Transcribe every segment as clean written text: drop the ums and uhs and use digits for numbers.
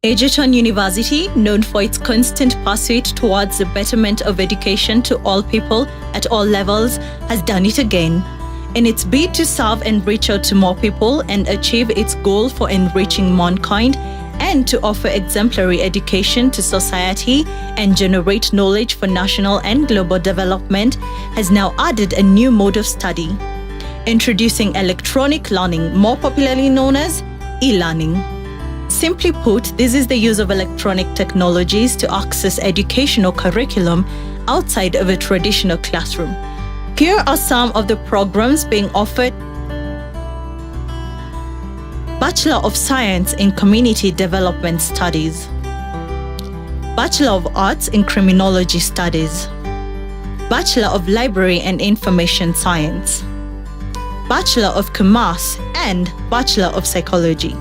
Egerton University, known for its constant pursuit towards the betterment of education to all people at all levels, has done it again. In its bid to serve and reach out to more people and achieve its goal for enriching mankind and to offer exemplary education to society and generate knowledge for national and global development, has now added a new mode of study, introducing electronic learning, more popularly known as e-learning. Simply put, this is the use of electronic technologies to access educational curriculum outside of a traditional classroom. Here are some of the programs being offered. Bachelor of Science in Community Development Studies, Bachelor of Arts in Criminology Studies, Bachelor of Library and Information Science, Bachelor of Commerce, and Bachelor of Psychology.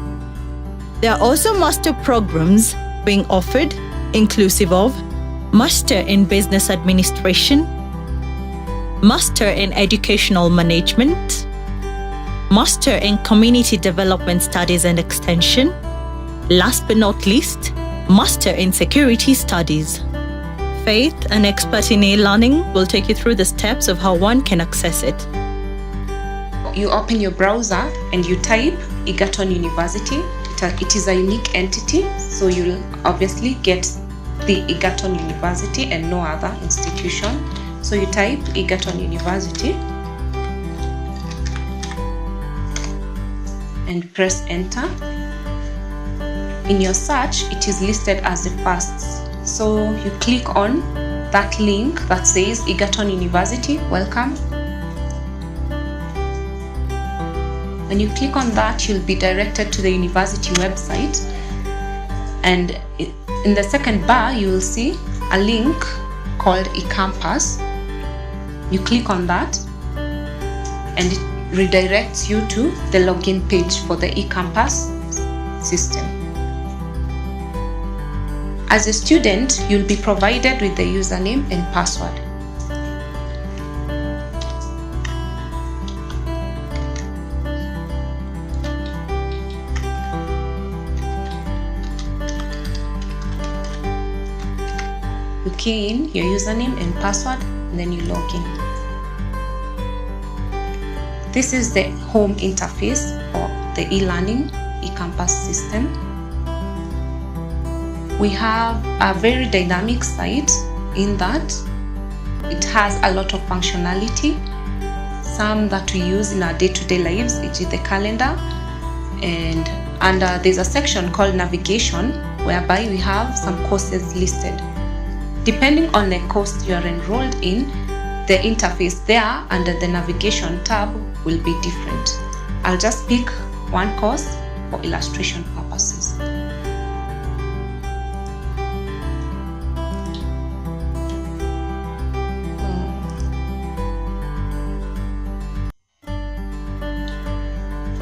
There are also master programs being offered, inclusive of Master in Business Administration, Master in Educational Management, Master in Community Development Studies and Extension, last but not least, Master in Security Studies. Faith, an expert in e-learning, will take you through the steps of how one can access it. You open your browser and you type Egerton University. It is a unique entity, so you'll obviously get the Egerton University and no other institution. So you type Egerton University and press enter. In your search, it is listed as the first. So you click on that link that says Egerton University, welcome. When you click on that, you'll be directed to the university website, and in the second bar you will see a link called eCampus. You click on that and it redirects you to the login page for the eCampus system. As a student, you'll be provided with the username and password. You key in your username and password, and then you log in. This is the home interface for the e-learning eCampus system. We have a very dynamic site in that it has a lot of functionality, some that we use in our day-to-day lives, e.g. the calendar, and under there's a section called navigation whereby we have some courses listed. Depending on the course you are enrolled in, the interface there under the navigation tab will be different. I'll just pick one course for illustration purposes.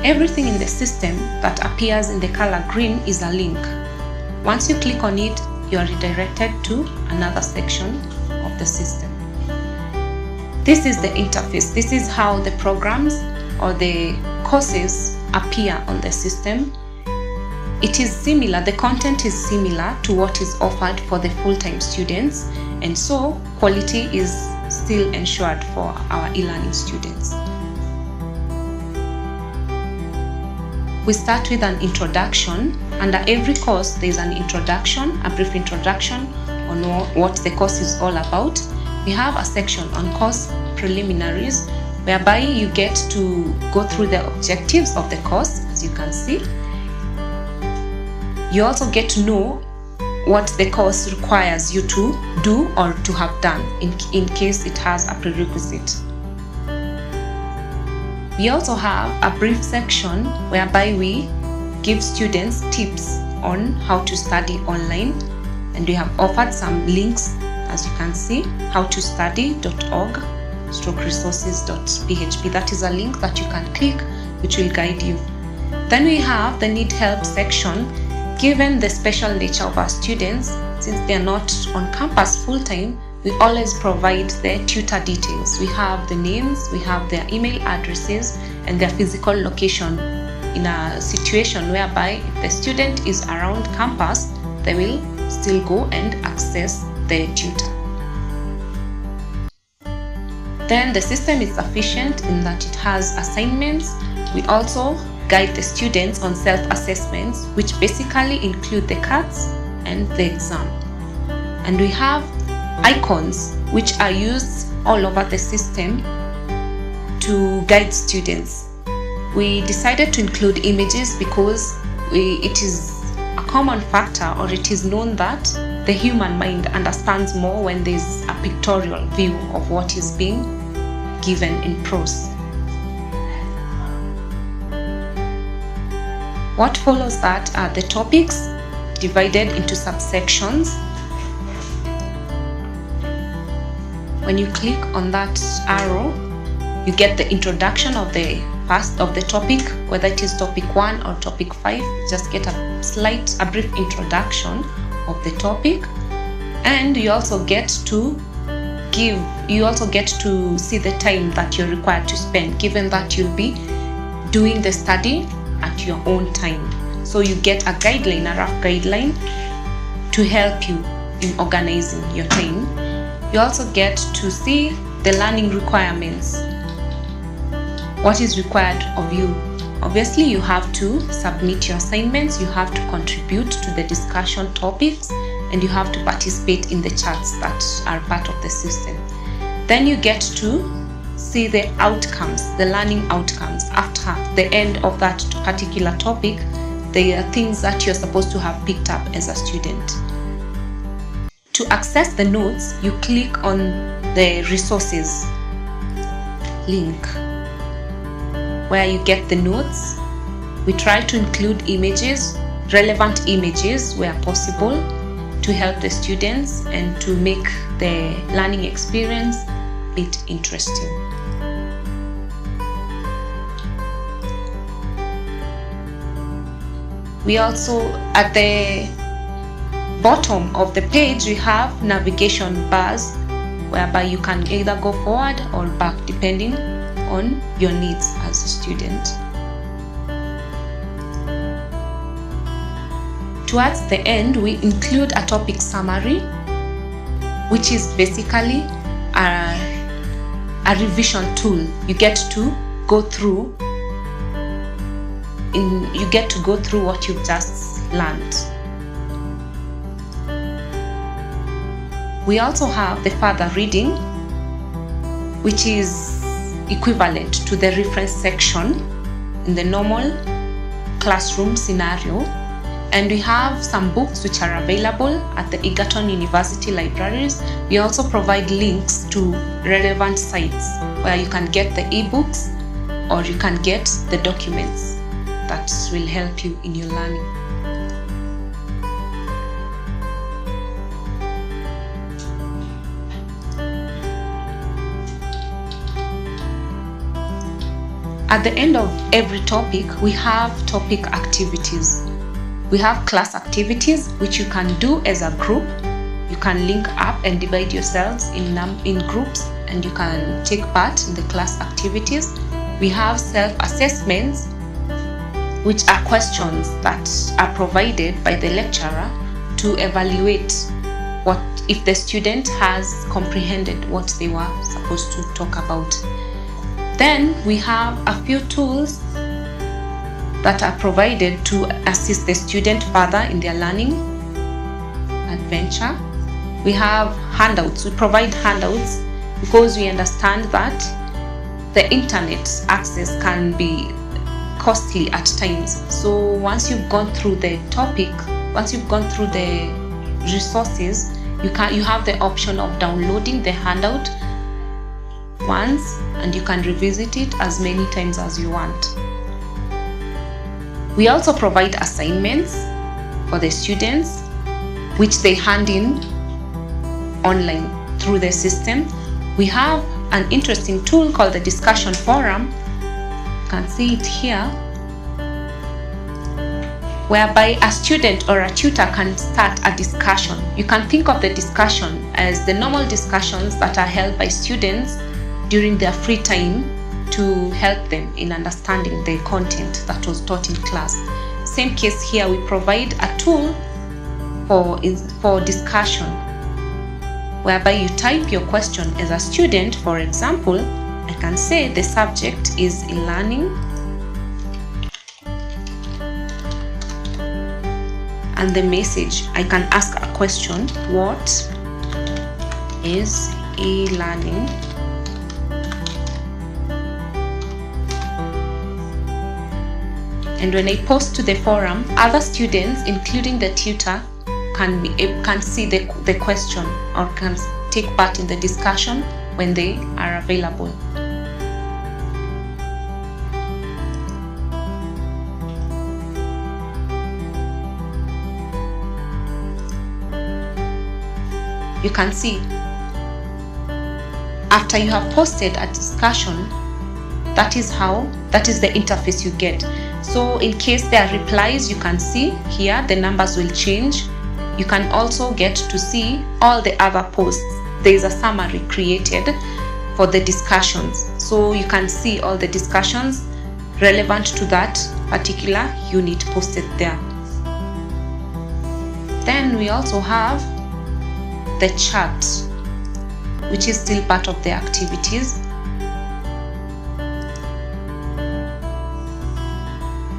Everything in the system that appears in the color green is a link. Once you click on it, you are redirected to another section of the system. This is the interface. This is how the programs or the courses appear on the system. It is similar, the content is similar to what is offered for the full-time students, and so quality is still ensured for our e-learning students. We start with an introduction. Under every course, there is an introduction, a brief introduction on what the course is all about. We have a section on course preliminaries, whereby you get to go through the objectives of the course, as you can see. You also get to know what the course requires you to do or to have done in case it has a prerequisite. We also have a brief section whereby we give students tips on how to study online, and we have offered some links, as you can see, howtostudy.org/resources.php. That is a link that you can click, which will guide you. Then we have the need help section. Given the special nature of our students, since they are not on campus full-time, we always provide their tutor details. We have the names, we have their email addresses, and their physical location in a situation whereby if the student is around campus, they will still go and access the tutor. Then the system is sufficient in that it has assignments. We also guide the students on self-assessments, which basically include the cards and the exam. And we have icons which are used all over the system to guide students. We decided to include images because it is a common factor, or it is known that the human mind understands more when there's a pictorial view of what is being given in prose. What follows that are the topics divided into subsections. When you click on that arrow, you get the introduction of the topic, whether it is topic 1 or topic 5. Just get a brief introduction of the topic, and you also get to see the time that you're required to spend, given that you'll be doing the study at your own time. So you get a guideline, a rough guideline to help you in organizing your time. You also get to see the learning requirements. What is required of you? Obviously, you have to submit your assignments, you have to contribute to the discussion topics, and you have to participate in the chats that are part of the system. Then you get to see the outcomes, the learning outcomes. After the end of that particular topic, there are things that you're supposed to have picked up as a student. To access the notes, you click on the resources link, where you get the notes. We try to include images, relevant images where possible, to help the students and to make the learning experience a bit interesting. We also, at the bottom of the page, we have navigation bars whereby you can either go forward or back depending on your needs as a student. Towards the end, we include a topic summary, which is basically a revision tool. You get to go through what you've just learned. We also have the further reading, which is equivalent to the reference section in the normal classroom scenario. And we have some books which are available at the Egerton University libraries. We also provide links to relevant sites where you can get the ebooks or you can get the documents that will help you in your learning. At the end of every topic, we have topic activities. We have class activities which you can do as a group. You can link up and divide yourselves in groups, and you can take part in the class activities. We have self-assessments, which are questions that are provided by the lecturer to evaluate what if the student has comprehended what they were supposed to talk about. Then we have a few tools that are provided to assist the student further in their learning adventure. We have handouts. We provide handouts because we understand that the internet access can be costly at times. So once you've gone through the topic, once you've gone through the resources, you have the option of downloading the handout once, and you can revisit it as many times as you want. We also provide assignments for the students, which they hand in online through the system. We have an interesting tool called the discussion forum. You can see it here, whereby a student or a tutor can start a discussion. You can think of the discussion as the normal discussions that are held by students during their free time to help them in understanding the content that was taught in class. Same case here, we provide a tool for discussion, whereby you type your question as a student. For example, I can say the subject is e-learning, and the message, I can ask a question: what is e-learning? And when I post to the forum, other students, including the tutor, can see the question or can take part in the discussion when they are available. You can see after you have posted a discussion, that is the interface you get. So in case there are replies, you can see here the numbers will change. You can also get to see all the other posts. There is a summary created for the discussions, so you can see all the discussions relevant to that particular unit posted there. Then we also have the chat, which is still part of the activities.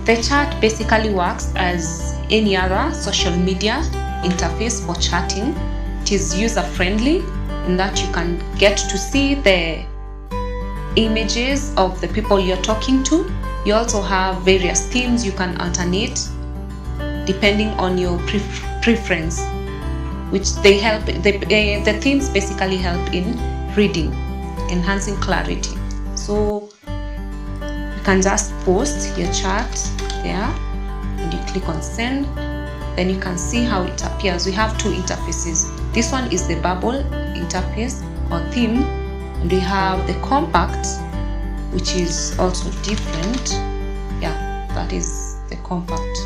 The chat basically works as any other social media interface for chatting. It is user-friendly in that you can get to see the images of the people you're talking to. You also have various themes you can alternate depending on your preference, which they help. The themes basically help in reading, enhancing clarity. So you can just post your chat there and you click on send. Then you can see how it appears. We have two interfaces. This one is the bubble interface or theme, and we have the compact, which is also different. Yeah, that is the compact.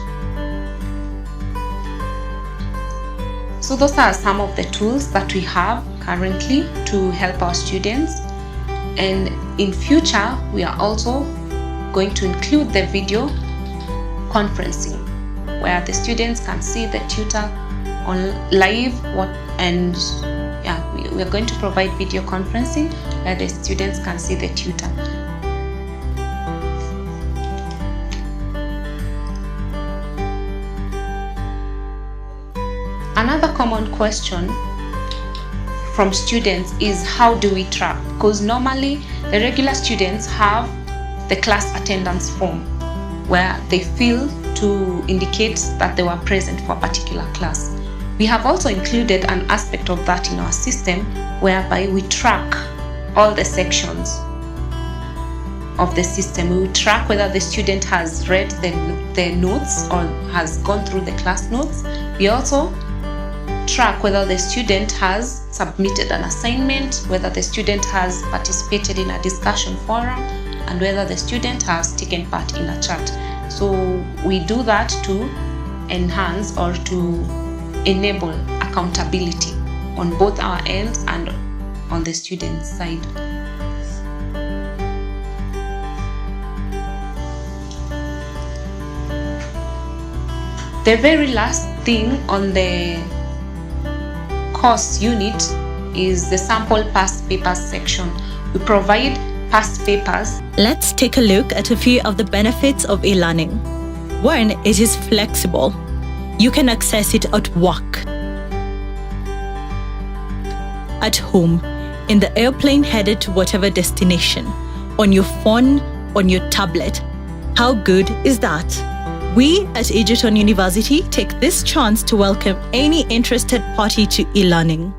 So those are some of the tools that we have currently to help our students, and in future we are also going to include the video conferencing, where the students can see the tutor on live. We are going to provide video conferencing where the students can see the tutor. Another common question from students is, how do we track? Because normally the regular students have the class attendance form where they fill to indicate that they were present for a particular class. We have also included an aspect of that in our system, whereby we track all the sections of the system. We will track whether the student has read the notes or has gone through the class notes. We also track whether the student has submitted an assignment, whether the student has participated in a discussion forum, and whether the student has taken part in a chat. So we do that to enhance or to enable accountability on both our ends and on the student's side. The very last thing on the course unit is the sample past papers section. We provide past papers. Let's take a look at a few of the benefits of e-learning. One, it is flexible. You can access it at work, at home, in the airplane headed to whatever destination, on your phone, on your tablet. How good is that? We at Egerton University take this chance to welcome any interested party to e-learning.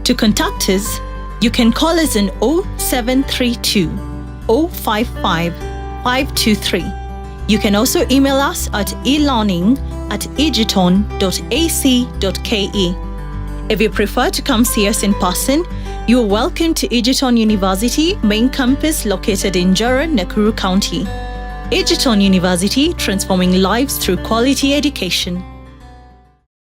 To contact us, you can call us on 0732 055 523. You can also email us at elearning@egerton.ac.ke. If you prefer to come see us in person, you are welcome to Egerton University main campus located in Jura, Nakuru County. Egerton University, transforming lives through quality education.